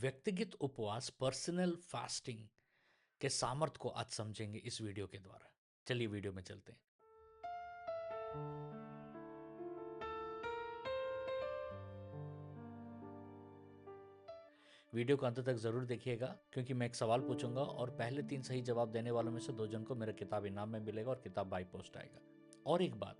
व्यक्तिगत उपवास personal fasting के सामर्थ्य को आज समझेंगे इस वीडियो के द्वारा। चलिए वीडियो में चलते हैं। वीडियो को अंत तक जरूर देखिएगा क्योंकि मैं एक सवाल पूछूंगा और पहले 3 सही जवाब देने वालों में से 2 जन को मेरा किताब इनाम में मिलेगा और किताब बाई पोस्ट आएगा। और एक बात,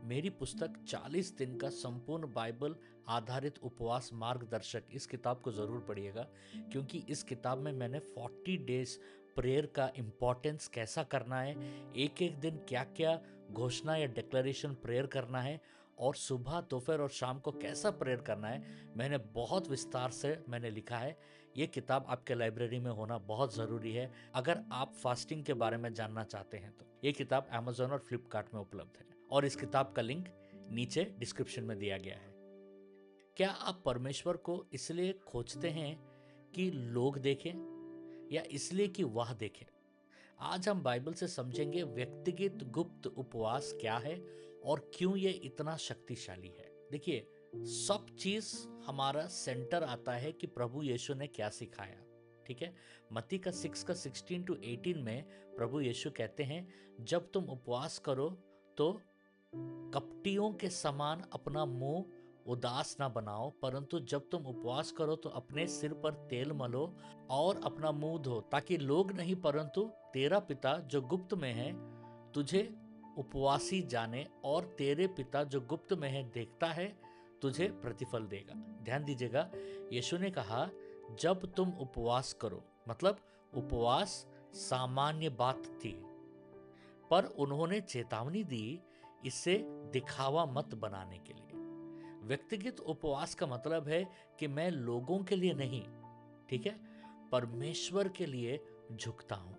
मेरी पुस्तक 40 दिन का संपूर्ण बाइबल आधारित उपवास मार्गदर्शक, इस किताब को जरूर पढ़िएगा क्योंकि इस किताब में मैंने 40 डेज प्रेयर का इंपॉर्टेंस कैसा करना है, एक एक दिन क्या क्या घोषणा या डिक्लेरेशन प्रेयर करना है और सुबह दोपहर और शाम को कैसा प्रेयर करना है, मैंने बहुत विस्तार से मैंने लिखा है। ये किताब आपके लाइब्रेरी में होना बहुत ज़रूरी है अगर आप फास्टिंग के बारे में जानना चाहते हैं। तो ये किताब अमेजोन और फ्लिपकार्ट में उपलब्ध है और इस किताब का लिंक नीचे डिस्क्रिप्शन में दिया गया है। क्या आप परमेश्वर को इसलिए खोजते हैं कि लोग देखें या इसलिए कि वह देखे? आज हम बाइबल से समझेंगे व्यक्तिगत गुप्त उपवास क्या है और क्यों ये इतना शक्तिशाली है। देखिए, सब चीज हमारा सेंटर आता है कि प्रभु यीशु ने क्या सिखाया। ठीक है, मत्ती का 6 का 16 to 18 में प्रभु यीशु कहते हैं, जब तुम उपवास करो तो कपटियों के समान अपना मुंह उदास ना बनाओ, परंतु जब तुम उपवास करो तो अपने सिर पर तेल मलो और अपना मुंह धो, ताकि लोग नहीं परंतु तेरा पिता जो गुप्त में है तुझे उपवासी जाने, और तेरे पिता जो गुप्त में है देखता है तुझे प्रतिफल देगा। ध्यान दीजिएगा, यीशु ने कहा जब तुम उपवास करो, मतलब उपवास सामान्य बात थी, पर उन्होंने चेतावनी दी इसे दिखावा मत बनाने के लिए। व्यक्तिगत उपवास का मतलब है कि मैं लोगों के लिए नहीं, ठीक है, परमेश्वर के लिए झुकता हूं।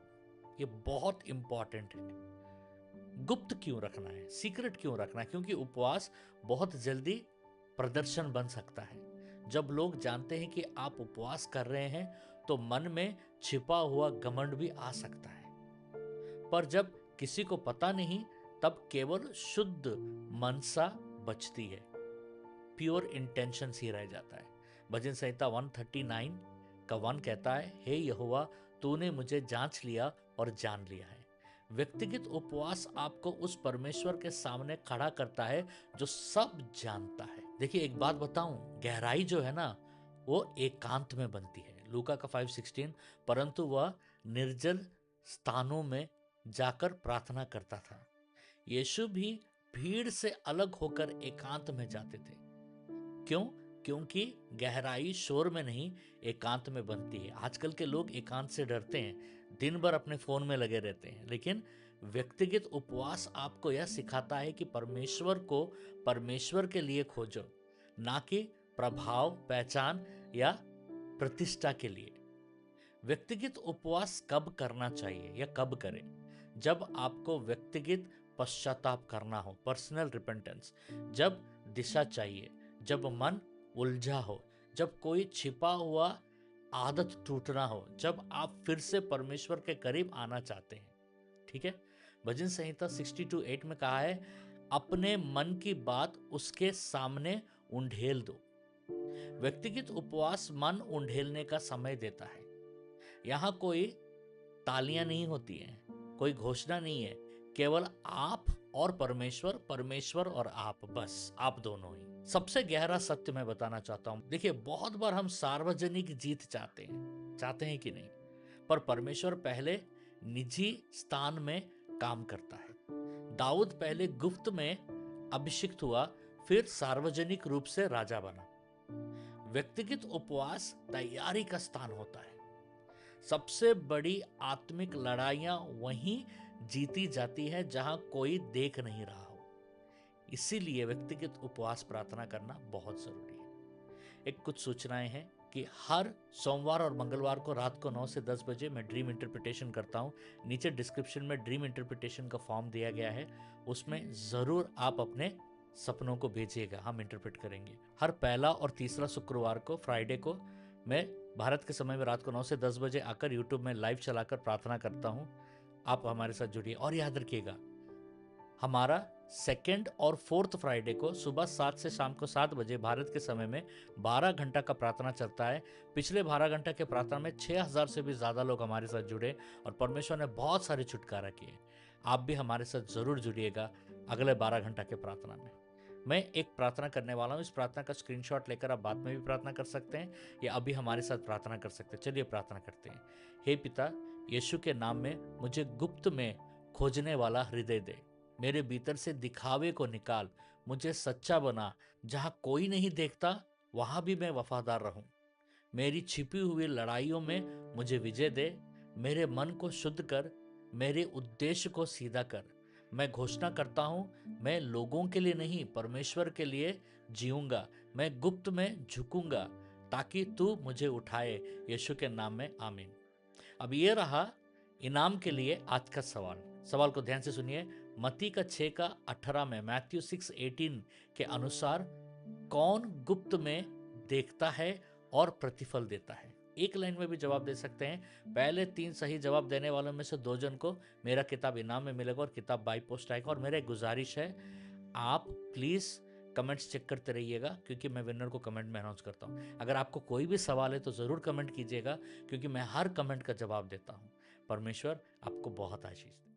ये बहुत इंपॉर्टेंट है। गुप्त क्यों रखना है, सीक्रेट क्यों रखना है? क्योंकि उपवास बहुत जल्दी प्रदर्शन बन सकता है। जब लोग जानते हैं कि आप उपवास कर रहे हैं तो मन में छिपा हुआ घमंड भी आ सकता है, पर जब किसी को पता नहीं तब केवल शुद्ध मनसा बचती है, प्योर इंटेंशन ही रह जाता है। भजन संहिता 139 का 1 कहता है, हे यहोवा तूने मुझे जांच लिया और जान लिया है। व्यक्तिगत उपवास आपको उस परमेश्वर के सामने खड़ा करता है जो सब जानता है। देखिए, एक बात बताऊं, गहराई जो है ना वो एकांत में बनती है। लूका का 5:16, परंतु वह निर्जल स्थानों में जाकर प्रार्थना करता था। यीशु भी भीड़ से अलग होकर एकांत में जाते थे। क्यों? क्योंकि गहराई शोर में नहीं, एकांत में बनती है। आजकल के लोग एकांत से डरते हैं, दिन भर अपने फोन में लगे रहते हैं, लेकिन व्यक्तिगत उपवास आपको यह सिखाता है कि परमेश्वर को परमेश्वर के लिए खोजो, ना कि प्रभाव, पहचान या प्रतिष्ठा के लिए। व्यक्तिगत उपवास कब करना चाहिए या कब करें? जब आपको व्यक्तिगत पश्चाताप करना हो, पर्सनल रिपेंटेंस, जब दिशा चाहिए, जब मन उलझा हो, जब कोई छिपा हुआ आदत टूटना हो, जब आप फिर से परमेश्वर के करीब आना चाहते हैं। ठीक है, भजन संहिता 62:8 में कहा है, अपने मन की बात उसके सामने उंडेल दो। व्यक्तिगत उपवास मन उंडेलने का समय देता है। यहाँ कोई तालियां नहीं होती हैं, कोई घोषणा नहीं है, केवल आप और परमेश्वर, परमेश्वर और आप, बस आप दोनों ही। सबसे गहरा सत्य मैं बताना चाहता हूं, देखिए, बहुत बार हम सार्वजनिक जीत चाहते हैं कि नहीं, पर परमेश्वर पहले निजी स्थान में काम करता है। दाऊद पहले गुप्त में अभिषिक्त हुआ, फिर सार्वजनिक रूप से राजा बना। व्यक्तिगत उपवास तैयारी का स्थान होता है। सबसे बड़ी आत्मिक लड़ाइयां वहीं जीती जाती है जहां कोई देख नहीं रहा हो। इसीलिए व्यक्तिगत उपवास प्रार्थना करना बहुत जरूरी है। एक कुछ सूचनाएं हैं कि हर सोमवार और मंगलवार को रात को 9 से 10 बजे मैं ड्रीम इंटरप्रिटेशन करता हूं। नीचे डिस्क्रिप्शन में ड्रीम इंटरप्रिटेशन का फॉर्म दिया गया है, उसमें जरूर आप अपने सपनों को भेजिएगा, हम इंटरप्रेट करेंगे। हर पहला और तीसरा शुक्रवार को, फ्राइडे को, मैं भारत के समय में रात को 9 से 10 बजे आकर यूट्यूब में लाइव चलाकर प्रार्थना करता हूं। आप हमारे साथ जुड़िए और याद रखिएगा, हमारा सेकेंड और फोर्थ फ्राइडे को सुबह 7 से शाम को 7 बजे भारत के समय में 12 घंटा का प्रार्थना चलता है। पिछले 12 घंटा के प्रार्थना में 6000 से भी ज़्यादा लोग हमारे साथ जुड़े और परमेश्वर ने बहुत सारे छुटकारा किए। आप भी हमारे साथ ज़रूर जुड़िएगा अगले 12 घंटा के प्रार्थना में। मैं एक प्रार्थना करने वाला हूँ, इस प्रार्थना का स्क्रीनशॉट लेकर आप बाद में भी प्रार्थना कर सकते हैं या अभी हमारे साथ प्रार्थना कर सकते हैं। चलिए प्रार्थना करते हैं। हे पिता, यीशु के नाम में मुझे गुप्त में खोजने वाला हृदय दे। मेरे भीतर से दिखावे को निकाल, मुझे सच्चा बना। जहाँ कोई नहीं देखता वहाँ भी मैं वफादार रहूं। मेरी छिपी हुई लड़ाइयों में मुझे विजय दे। मेरे मन को शुद्ध कर, मेरे उद्देश्य को सीधा कर। मैं घोषणा करता हूँ, मैं लोगों के लिए नहीं परमेश्वर के लिए जीऊंगा। मैं गुप्त में झुकूंगा ताकि तू मुझे उठाए। यीशु के नाम में आमीन। अब ये रहा इनाम के लिए आज का सवाल। सवाल को ध्यान से सुनिए। मत्ती का 6 का 18 में, मैथ्यू 6:18 के अनुसार कौन गुप्त में देखता है और प्रतिफल देता है? एक लाइन में भी जवाब दे सकते हैं। पहले 3 सही जवाब देने वालों में से 2 जन को मेरा किताब इनाम में मिलेगा और किताब बाई पोस्ट आएगा। और मेरा एक गुजारिश है, आप प्लीज़ कमेंट्स चेक करते रहिएगा क्योंकि मैं विनर को कमेंट में अनाउंस करता हूँ। अगर आपको कोई भी सवाल है तो ज़रूर कमेंट कीजिएगा क्योंकि मैं हर कमेंट का जवाब देता हूँ। परमेश्वर आपको बहुत आशीष दे।